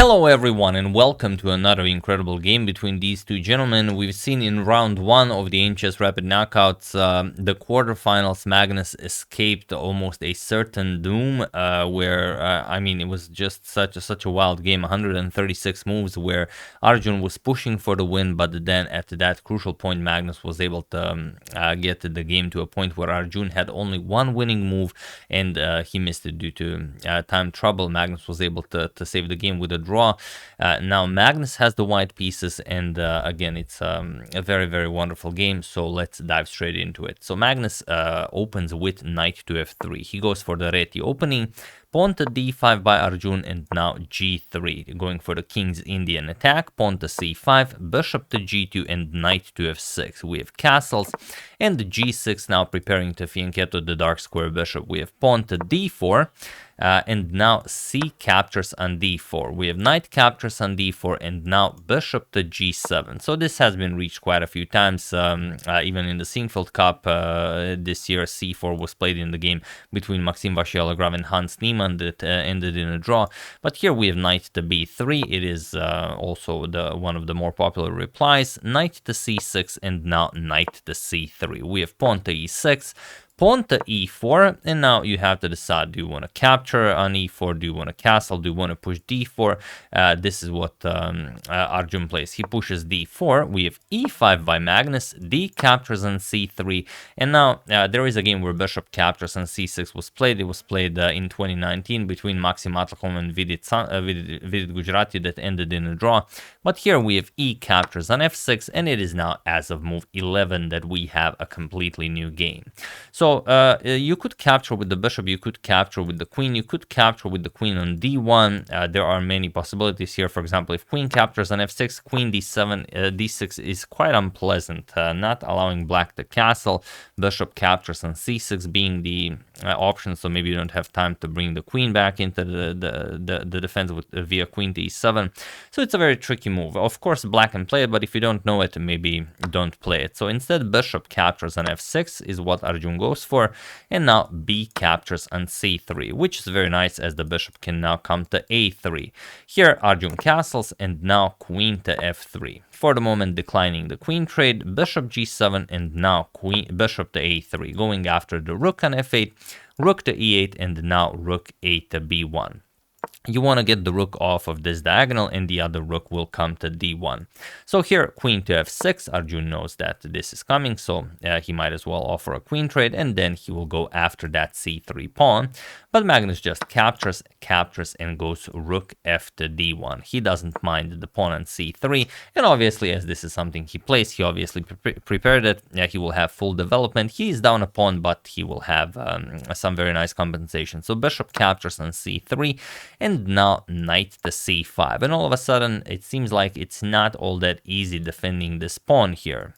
Hello everyone and welcome to another incredible game between these two gentlemen. We've seen in round 1 of the Aimchess Rapid knockouts, the quarterfinals, Magnus escaped almost a certain doom, where, I mean, it was just such a wild game, 136 moves where Arjun was pushing for the win, but then at that crucial point, Magnus was able to get the game to a point where Arjun had only one winning move and he missed it due to time trouble. Magnus was able to save the game with a draw. Now Magnus has the white pieces, and again, it's a very wonderful game, so let's dive straight into it. So Magnus opens with knight to f3. He goes for the Reti opening, pawn to d5 by Arjun, and now g3, going for the King's Indian attack. Pawn to c5, bishop to g2, and knight to f6. We have castles, and g6 now preparing to fianchetto the dark square bishop. We have pawn to d4, and now c captures on d4. We have knight captures on d4, and now bishop to g7. So this has been reached quite a few times, even in the Sinquefield Cup this year. c4 was played in the game between Maxim Vachier-Lagrave and Hans Niemann that ended in a draw. But here we have knight to b3. It is also one of the more popular replies. Knight to c6, and now knight to c3. We have pawn to e6, pawn to e4, and now you have to decide, do you want to capture on e4, do you want to castle, do you want to push d4? This is what Arjun plays. He pushes d4, we have e5 by Magnus, d captures on c3, and now there is a game where bishop captures on c6 was played. It was played in 2019 between Maxim Atlakov and Vidit Gujarati that ended in a draw, but here we have e captures on f6, and it is now, as of move 11, that we have a completely new game. So you could capture with the bishop, you could capture with the queen, you could capture with the queen on d1. There are many possibilities here. For example, if queen captures on f6, queen d7, d6 is quite unpleasant, not allowing black to castle. Bishop captures on c6 being the option, so maybe you don't have time to bring the queen back into the defense with via queen to e7. So it's a very tricky move. Of course, black can play it, but if you don't know it, maybe don't play it. So instead, bishop captures on f6 is what Arjun goes for, and now b captures on c3, which is very nice as the bishop can now come to a3. Here Arjun castles, and now queen to f3. For the moment declining the queen trade, bishop g7, and now bishop to a3, going after the rook on f8, rook to e8, and now rook a to b1. You want to get the rook off of this diagonal, and the other rook will come to d1. So here, queen to f6, Arjun knows that this is coming, so he might as well offer a queen trade, and then he will go after that c3 pawn. But Magnus just captures, and goes rook f to d1. He doesn't mind the pawn on c3, and obviously, as this is something he plays, he obviously prepared it. He will have full development. He is down a pawn, but he will have some very nice compensation. So bishop captures on c3, and now knight to c5. And all of a sudden, it seems like it's not all that easy defending this pawn here.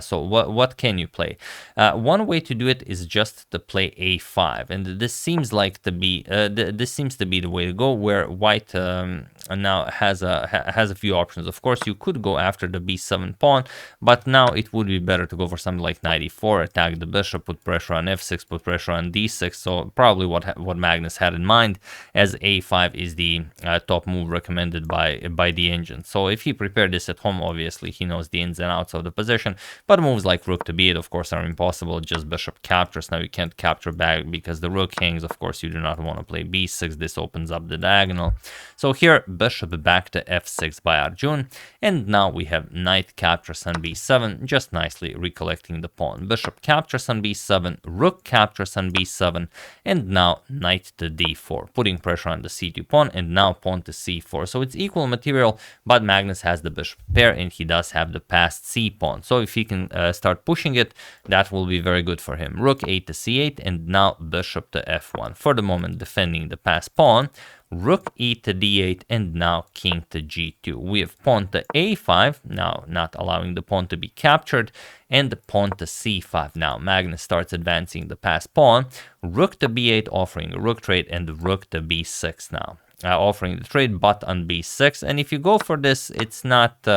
So what can you play? One way to do it is just to play a5, and this seems like to be the way to go, where white now has a few options. Of course, you could go after the b7 pawn, but now it would be better to go for something like knight e4, attack the bishop, put pressure on f6, put pressure on d6. So probably what Magnus had in mind, as a5 is the top move recommended by the engine. So if he prepared this at home, obviously he knows the ins and outs of the position. But moves like rook to b8, of course, are impossible. Just bishop captures. Now you can't capture back because the rook hangs. Of course, you do not want to play b6. This opens up the diagonal. So here, bishop back to f6 by Arjun. And now we have knight captures on b7, just nicely recollecting the pawn. Bishop captures on b7, rook captures on b7, and now knight to d4, putting pressure on the c2 pawn, and now pawn to c4. So it's equal material, but Magnus has the bishop pair, and he does have the passed c pawn. So if he can start pushing it, that will be very good for him. Rook a to c8, and now bishop to f1. For the moment, defending the passed pawn. Rook e to d8, and now king to g2. We have pawn to a5, now not allowing the pawn to be captured, and the pawn to c5. Now Magnus starts advancing the passed pawn. Rook to b8, offering a rook trade, and rook to b6 now. offering the trade, but on b6. And if you go for this, it's not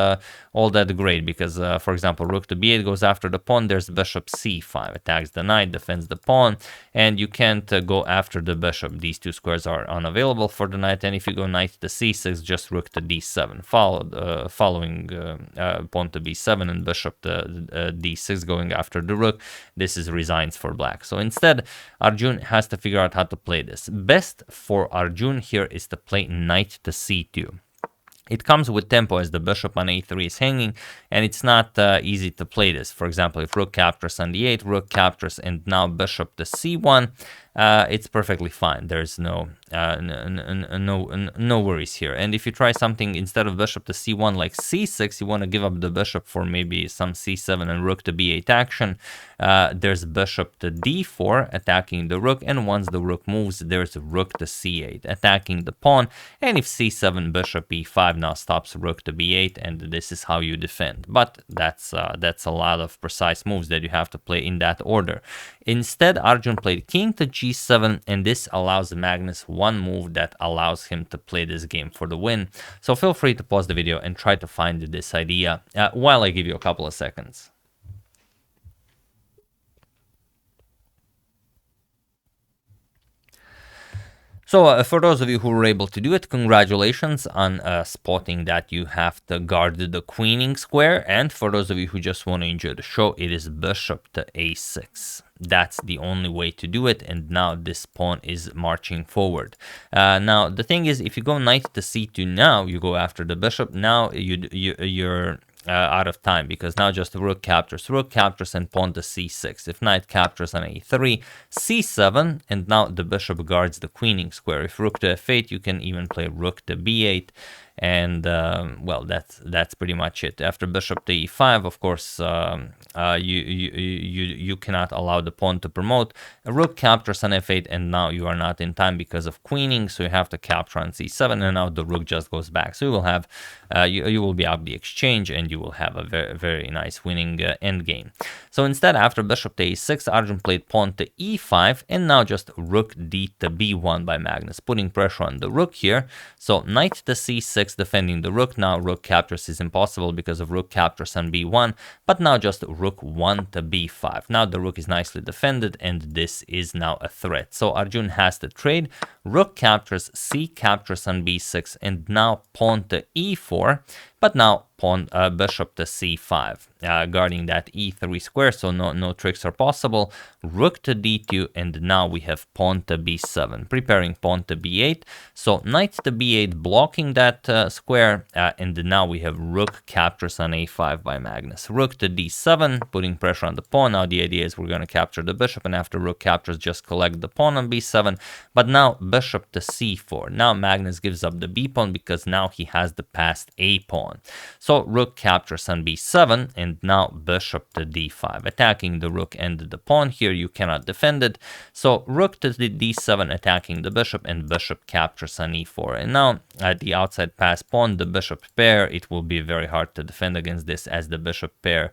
all that great because, for example, rook to b8 goes after the pawn. There's bishop c5, attacks the knight, defends the pawn, and you can't go after the bishop. These two squares are unavailable for the knight. And if you go knight to c6, just rook to d7, following pawn to b7 and bishop to d6, going after the rook. This is resigns for black. So instead, Arjun has to figure out how to play this. Best for Arjun here is to play knight to c2. It comes with tempo as the bishop on a3 is hanging, and it's not easy to play this. For example, if rook captures on d8, rook captures, and now bishop to c1, it's perfectly fine. There's no worries here. And if you try something instead of bishop to c1 like c6, you want to give up the bishop for maybe some c7 and rook to b8 action. There's bishop to d4 attacking the rook, and once the rook moves, there's rook to c8 attacking the pawn. And if c7, bishop e5 now stops rook to b8, and this is how you defend. But that's a lot of precise moves that you have to play in that order. Instead, Arjun played king to g7, and this allows Magnus one move that allows him to play this game for the win. So feel free to pause the video and try to find this idea while I give you a couple of seconds. So for those of you who were able to do it, congratulations on spotting that you have to guard the queening square. And for those of you who just want to enjoy the show, it is bishop to a6. That's the only way to do it, and now this pawn is marching forward. Now the thing is, if you go knight to c2 now, you go after the bishop. Now you're out of time, because now just rook captures, and pawn to c6. If knight captures on a3, c7, and now the bishop guards the queening square. If rook to f8, you can even play rook to b8. And well, that's pretty much it. After bishop to e5, of course, you cannot allow the pawn to promote. A rook captures on f8, and now you are not in time because of queening, so you have to capture on c7, and now the rook just goes back. So you will have you will be up the exchange, and you will have a very nice winning endgame. So instead, after bishop to a6, Arjun played pawn to e5, and now just rook d to b1 by Magnus, putting pressure on the rook here. So knight to c6, defending the rook. Now rook captures is impossible because of rook captures on b1, but now just rook 1 to b5. Now the rook is nicely defended, and this is now a threat. So Arjun has to trade. Rook captures, c captures on b6, and now pawn to e4, but now pawn bishop to c5, guarding that e3 square, so no tricks are possible. Rook to d2, and now we have pawn to b7, preparing pawn to b8. So knight to b8, blocking that square, and now we have rook captures on a5 by Magnus. Rook to d7, putting pressure on the pawn. Now the idea is we're going to capture the bishop, and after rook captures, just collect the pawn on b7. But now bishop to c4. Now Magnus gives up the b pawn because now he has the passed a pawn. So rook captures on b7, and now bishop to d5, attacking the rook and the pawn. Here you cannot defend it. So rook to d7, attacking the bishop, and bishop captures on e4. And now at the outside pass pawn, the bishop pair, it will be very hard to defend against this, as the bishop pair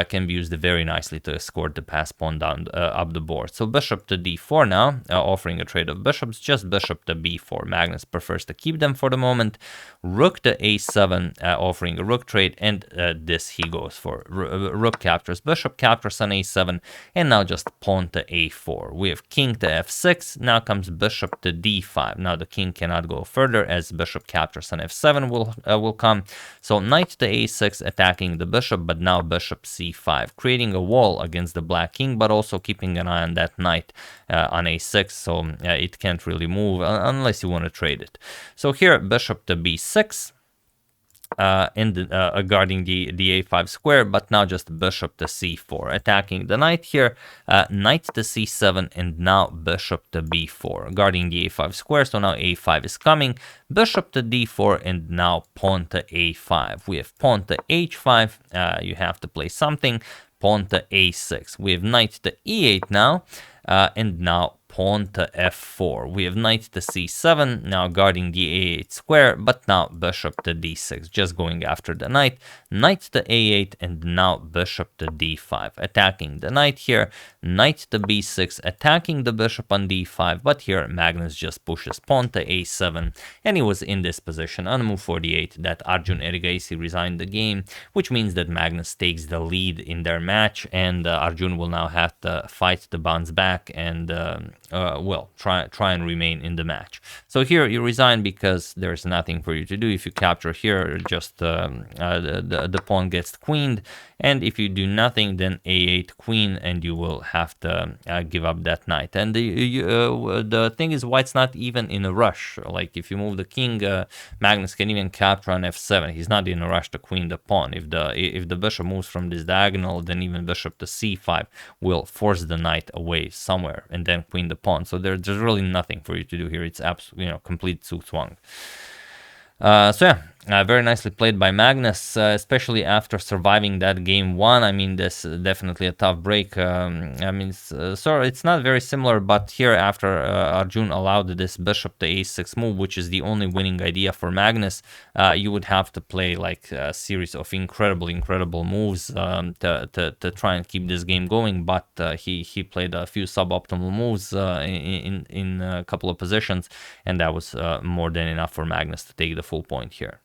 can be used very nicely to escort the pass pawn down up the board. So bishop to d4 now, offering a trade of bishops, just bishop to b4. Magnus prefers to keep them for the moment. Rook to a7, offering a rook trade, and this he goes for. Rook captures, bishop captures on a7, and now just pawn to a4. We have king to f6, now comes bishop to d5. Now the king cannot go further, as bishop captures on f7 will come. So knight to a6, attacking the bishop, but now bishop c5, creating a wall against the black king, but also keeping an eye on that knight on a6, so it can't really move unless you want to trade it. So here bishop to b6, guarding the a5 square, but now just bishop to c4, attacking the knight here, knight to c7, and now bishop to b4, guarding the a5 square. So now a5 is coming, bishop to d4, and now pawn to a5. We have pawn to h5, you have to play something, pawn to a6. We have knight to e8 now, and now pawn to f4. We have knight to c7, now guarding the a8 square, but now bishop to d6, just going after the knight. Knight to a8, and now bishop to d5, attacking the knight here. Knight to b6, attacking the bishop on d5, but here Magnus just pushes pawn to a7, and he was in this position on move 48 that Arjun Erigaisi resigned the game, which means that Magnus takes the lead in their match, and Arjun will now have to fight to bounce back and well, try and remain in the match. So here you resign because there's nothing for you to do. If you capture here, just the pawn gets queened, and if you do nothing, then a8 queen, and you will have to give up that knight. And the thing is, white's not even in a rush. Like if you move the king, Magnus can even capture on f7. He's not in a rush to queen the pawn. If the bishop moves from this diagonal, then even bishop to c5 will force the knight away somewhere, and then queen the pawn. So there's really nothing for you to do here. It's absolutely, complete zugzwang. So yeah, very nicely played by Magnus, especially after surviving that game 1. I mean, this is definitely a tough break. I mean, so it's not very similar, but here after Arjun allowed this bishop to a6 move, which is the only winning idea for Magnus, you would have to play like a series of incredible moves to try and keep this game going. But he played a few suboptimal moves in a couple of positions, and that was more than enough for Magnus to take the full point here.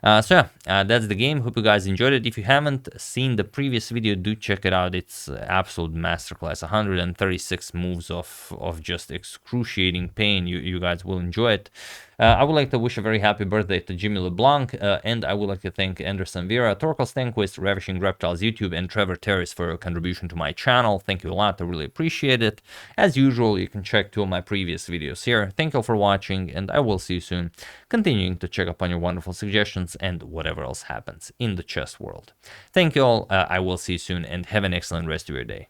So yeah, that's the game. Hope you guys enjoyed it. If you haven't seen the previous video, do check it out. It's absolute masterclass. 136 moves of just excruciating pain. You guys will enjoy it. I would like to wish a very happy birthday to Jimmy LeBlanc, and I would like to thank Anderson Vera, Torkel Stenquist, Ravishing Reptiles YouTube, and Trevor Terrace for your contribution to my channel. Thank you a lot. I really appreciate it. As usual, you can check 2 of my previous videos here. Thank you all for watching, and I will see you soon, continuing to check up on your wonderful suggestions and whatever else happens in the chess world. Thank you all. I will see you soon, and have an excellent rest of your day.